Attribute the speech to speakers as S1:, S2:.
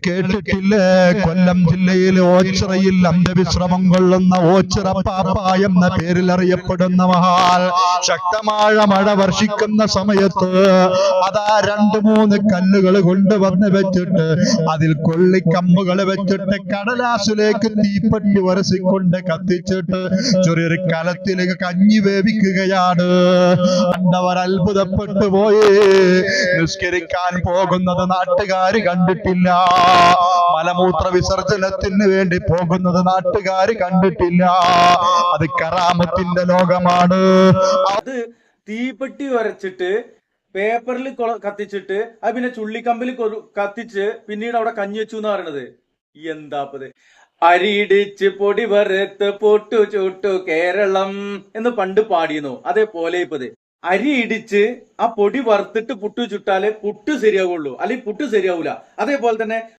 S1: കേട്ടിട്ടില്ലേ? കൊല്ലം ജില്ലയിലെ ഓച്ചിറയിൽ അന്ത്യവിശ്രമം കൊള്ളുന്ന ഓച്ചിറ പാപ്പ എന്ന പേരിൽ അറിയപ്പെടുന്ന മഹാൽ ശക്തമായ മഴ വർഷിക്കുന്ന സമയത്ത് അതാ 2-3 കല്ലുകൾ കൊണ്ടുവന്ന് വെച്ചിട്ട് അതിൽ കൊള്ളിക്കമ്പുകൾ വെച്ചിട്ട് കടലാസിലേക്ക് തീപ്പെട്ടി ഉരസിക്കൊണ്ട് കത്തിച്ചിട്ട് ചെറിയൊരു കലത്തിലേക്ക് കഞ്ഞി വേവിക്കുകയാണ്. കണ്ടവർ അത്ഭുതപ്പെട്ടു പോയി. നിസ്കരിക്കാൻ പോകുന്നത് നാട്ടുകാര് കണ്ടിട്ടില്ല, മലമൂത്ര വിസർജനത്തിന് വേണ്ടി പോകുന്നത് നാട്ടുകാര് കണ്ടിട്ടില്ല. അത് കറാമത്തിന്റെ ലോകമാണ്.
S2: അത് തീപ്പെട്ടി വരച്ചിട്ട് പേപ്പറിൽ കത്തിച്ചിട്ട് അത് പിന്നെ ചുള്ളിക്കമ്പിൽ കത്തിച്ച് പിന്നീട് അവിടെ കഞ്ഞി വെച്ചു എന്ന് പറയണത് എന്താപ്പത്? അരിയിടിച്ച് പൊടി വറുത്ത് പൊട്ടു ചുട്ടു കേരളം എന്ന് പണ്ട് പാടിയെന്നു. അതേപോലെ ഇപ്പത് അരി ഇടിച്ച് ആ പൊടി വറുത്തിട്ട് പുട്ടു ചുട്ടാലേ പുട്ട് ശരിയാവുള്ളൂ, അല്ലെങ്കിൽ പുട്ട് ശരിയാവൂല. അതേപോലെ തന്നെ